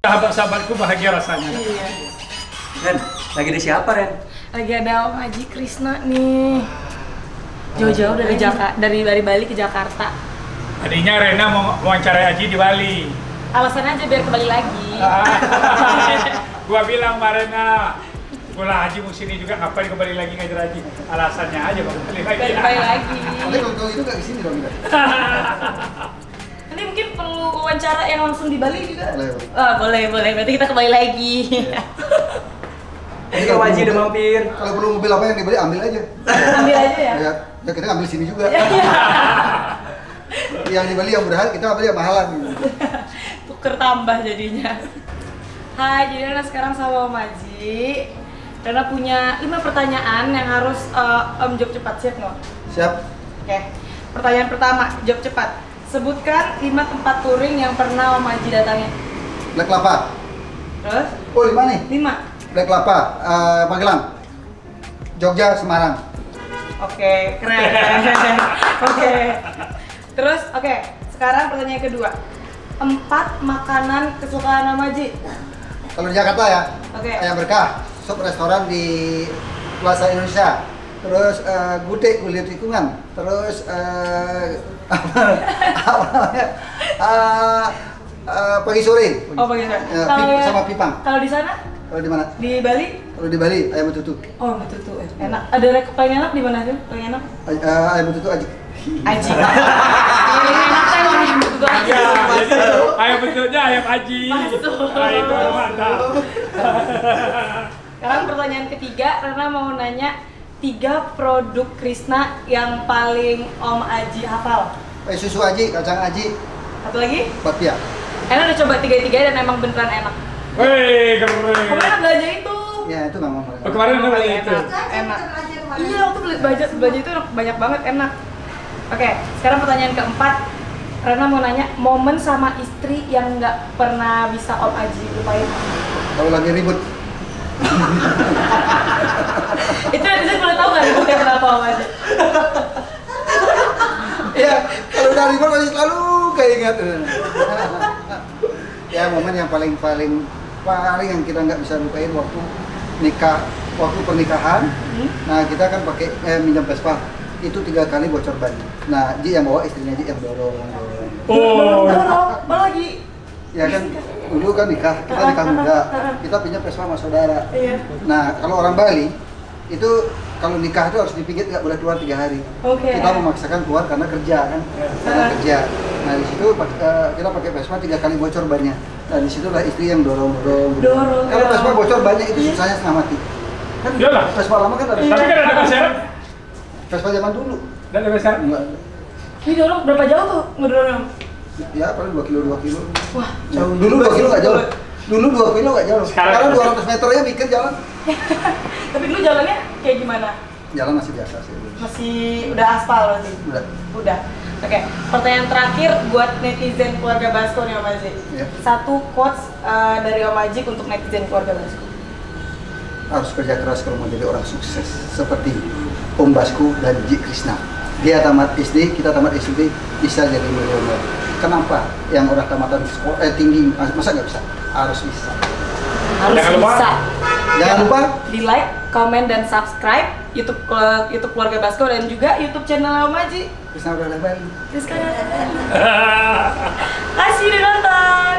Sahabat-sahabatku bahagia rasanya. Iya. Ren, lagi di siapa Ren? Lagi ada Om Aji Krisna nih. Jauh-jauh dari Bali ke Jakarta. Tadinya Rena mau wawancarai Aji di Bali. Alasannya aja biar kembali lagi. Gua bilang sama Rena, gua Haji mau sini juga, ngapain kembali lagi ngajar Haji? Alasannya aja baru kembali lagi. Kembali lagi. Nanti kalau itu nggak kesini dong kita. Nanti mungkin perlu wawancara yang langsung di Bali juga. Boleh. Boleh. Berarti kita kembali lagi. Ini kalau Haji udah mampir. Kalau perlu mobil apa yang dibeli ambil aja. Ambil aja ya. Ya kita ambil sini juga. Yang dibeli yang berharga kita ambil yang mahalan. Tuker tambah jadinya. Hai, jadi Rena sekarang sama Om Aji. Rena punya 5 pertanyaan yang harus Om jawab cepat, siap nggak? Siap. Oke. Pertanyaan pertama, jawab cepat. Sebutkan 5 tempat touring yang pernah Om Aji datangi. Black Lapa. Terus? Oh 5 nih. 5. Black Lapa, Magelang, Jogja, Semarang. Oke, keren. Oke. Terus, oke. Sekarang pertanyaan kedua. 4 makanan kesukaan Om Aji. Kalau di Jakarta ya, Oke. Ayam Berkah, sop restoran di Plaza Indonesia. Terus gudeg kulit tikungan. Terus apa namanya? Pagi sore. Oh, bagaimana? Sama pipang. Kalau di sana? Kalau di mana? Di Bali? Kalau di Bali ayam betutu. Oh, betul enak. Ada paling enak di mana sih? Paling enak? Ayam betutu aja. Aji. Paling enak kan ayam betutu aja. Ya, jadi ayam bentuknya ayam Haji. Masuk. Nah, itu mantap. Sekarang pertanyaan ketiga, Rena mau nanya 3 produk Krisna yang paling Om Aji hafal. Susu aji, kacang aji, Satu lagi? bapia. Enak udah coba 3-3 dan emang beneran enak. Wih, keren. Kemarin belanja itu. Ya itu memang. Oh, kemarin ada beli itu. Enak. Iya, waktu belanja itu banyak banget, enak. Oke, sekarang pertanyaan keempat. Rena mau nanya momen sama istri yang nggak pernah bisa Om Aji lupain. Kalau lagi ribut. Itu netizen boleh tahu nggak ributnya kenapa Om Aji? Ya, kalau udah ribut masih selalu keinget. Ya momen yang paling yang kita nggak bisa lupain waktu pernikahan. Nah kita kan pakai minjam Vespa. Itu 3 kali bocor ban. Nah, Ji yang bawa, istrinya Ji yang dorong. Oh. Apa lagi? Ya kan, dulu kan kita nikah muda, kita pinjam Vespa sama saudara. Iya. Nah, kalau orang Bali, itu kalau nikah itu harus dipikir nggak boleh keluar 3 hari. Oke. Kita memaksakan keluar karena kerja kan, karena kerja. Nah, di situ kita pakai Vespa 3 kali bocor bannya. Nah, di situlah istri yang dorong. Kalau Vespa bocor bannya itu susahnya setengah mati. Kan Iyalah. Vespa lama kan ada. Tapi kan ada masyarakat. Vespa zaman dulu. Dan ada masyarakat. Enggak. Ini dorong berapa jauh tuh ngedorong? Ya paling 2 kilo. Wah, Jauh. Dulu 2 kilo nggak jauh. Dulu 2 kilo nggak jauh. Sekarang 200 meter aja mikir jalan. tapi dulu jalannya kayak gimana? Jalan masih biasa sih. Masih udah aspal berarti? Udah. Oke, pertanyaan terakhir buat netizen keluarga Basko nih Om Aji. Ya. 1 quotes dari Om Aji untuk netizen keluarga Basko. Harus kerja keras kalau mau jadi orang sukses seperti Om Basku dan Ji Krisna. Dia tamat SD, kita tamat SMP, bisa jadi miliuner. Kenapa? Yang orang tamatan sekolah tinggi, masa nggak bisa? Harus bisa. Harus Jangan lupa. bisa. Jangan lupa Di like, komen, dan subscribe YouTube keluarga Basko dan juga YouTube channel Om Aji. Krisna udah lebar. Terus kan. Kasih udah nonton.